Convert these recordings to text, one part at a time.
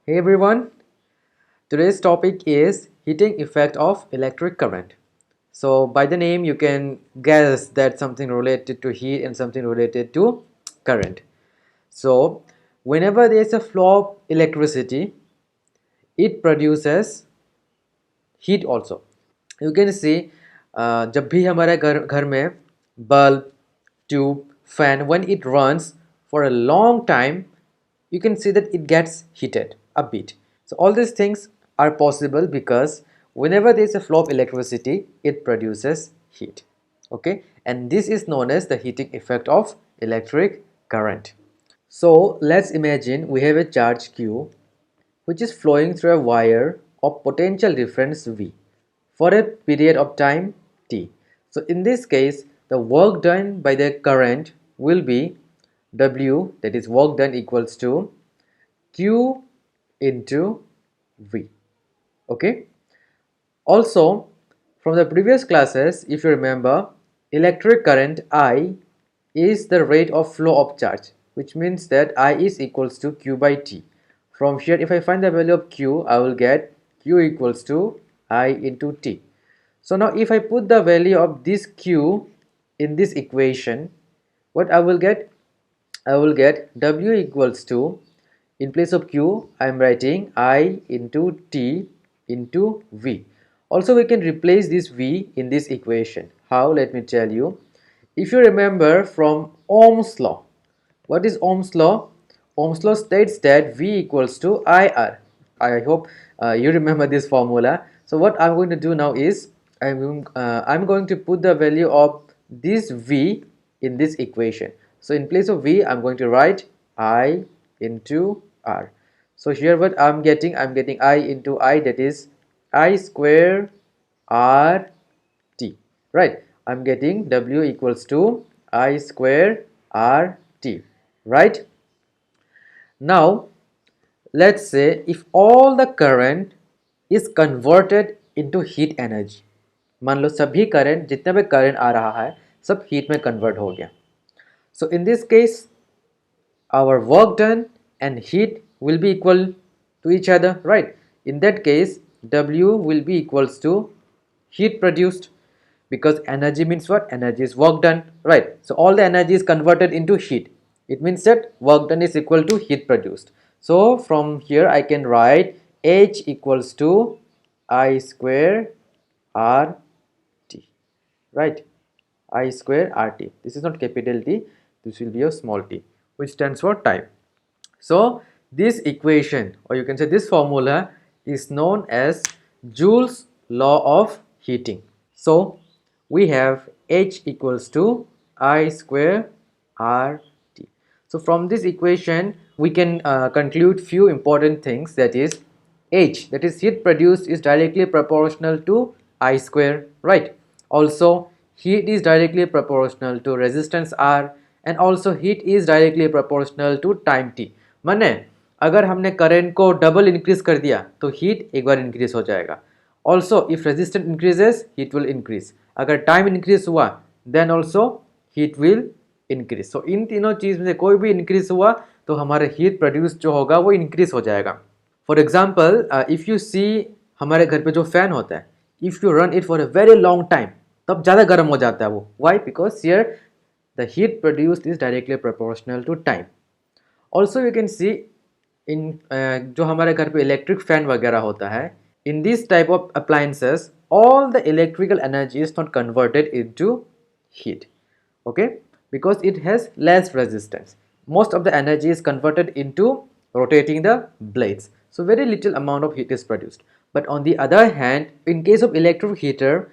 Hey everyone, today's topic is heating effect of electric current. So by the name you can guess that something related to heat and something related to current. So whenever there is a flow of electricity, it produces heat also. You can see जब भी हमारे घर में bulb, tube, fan, when it runs for a long time, you can see that it gets heated a bit. So all these things are possible because whenever there is a flow of electricity, it produces heat. Okay, and this is known as the heating effect of electric current. So let's imagine we have a charge Q which is flowing through a wire of potential difference V for a period of time t. So in this case, the work done by the current will be W, that is work done, equals to Q into V. Okay. Also, from the previous classes, if you remember, electric current I is the rate of flow of charge, which means that I is equals to Q by T. From here, if I find the value of Q, I will get Q equals to I into T. So now if I put the value of this Q in this equation, what I will get? I will get W equals to, in place of Q, I am writing I into T into V. Also, we can replace this V in this equation. How? Let me tell you. If you remember from Ohm's law, what is Ohm's law? Ohm's law states that V equals to IR. I hope you remember this formula. So what I'm going to do now is I'm going to put the value of this V in this equation. So in place of V, I'm going to write I into R. So here what I'm getting I into I, that is I square R T, right? I'm getting W equals to I square R T, right? Now let's say if all the current is converted into heat energy, मान लो सभी current, जितने भी current आ रहा है सब heat में convert हो गया. So in this case, our work done and heat will be equal to each other, right? In that case, W will be equals to heat produced, because energy means what? Energy is work done, right? So all the energy is converted into heat. It means that work done is equal to heat produced. So from here I can write H equals to I square R T, right? I square RT. This is not capital T, this will be a small t, which stands for time. So this equation, or you can say this formula, is known as Joules law of heating. So we have H equals to I square RT. So from this equation we can conclude few important things, that is H, that is heat produced, is directly proportional to I square, right? Also heat is directly proportional to resistance R, and also heat is directly proportional to time t. माने अगर हमने current को double increase कर दिया तो heat एक बार increase हो जाएगा. Also if resistance increases, heat will increase. अगर टाइम इंक्रीज हुआ then also heat will increase. So इन तीनों चीज में से कोई भी इंक्रीज हुआ तो हमारे हीट प्रोड्यूस जो होगा वो इंक्रीज हो जाएगा. For example, if you see हमारे घर पे जो फैन होता है, if you run it for a very long time, तब ज़्यादा गर्म हो जाता है वो. Why? Because here the heat produced is directly proportional to time. Also you can see in जो हमारे घर पे इलेक्ट्रिक फैन वगैरह होता है, in this type of appliances all the electrical energy is not converted into heat, okay, because it has less resistance. Most of the energy is converted into rotating the blades, so very little amount of heat is produced. But on the other hand, in case of electric heater,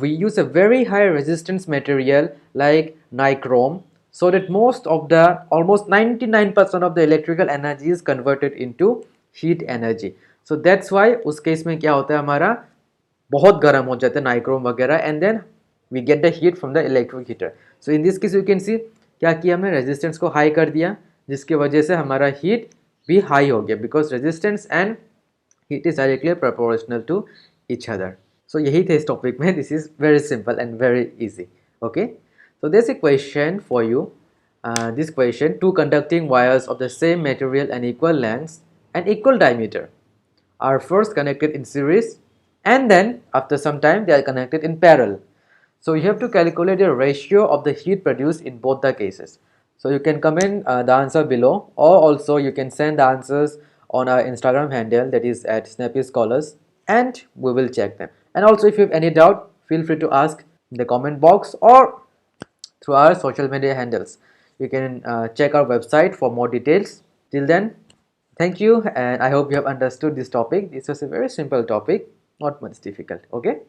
we use a very high resistance material like nichrome, so that most of the almost 99% of the electrical energy is converted into heat energy. So that's why उस case में क्या होता है, हमारा बहुत गर्म हो जाता है नाइक्रोम वगैरह, and then we get the heat from the electric heater. So in this case you can see क्या किया, हमने रेजिस्टेंस को हाई कर दिया, जिसकी वजह से हमारा हीट भी हाई हो गया, because resistance and heat is directly proportional to each other. So यही थे इस टॉपिक में. This is very simple and very easy. Okay, so there's a question for you. This question: two conducting wires of the same material and equal lengths and equal diameter are first connected in series, and then after some time they are connected in parallel. So you have to calculate the ratio of the heat produced in both the cases. So you can comment the answer below, or also you can send the answers on our Instagram handle, that is at Snappy Scholars, and we will check them. And also if you have any doubt, feel free to ask in the comment box or through our social media handles. You can check our website for more details. Till then, thank you, and I hope you have understood this topic. This was a very simple topic, not much difficult. Okay.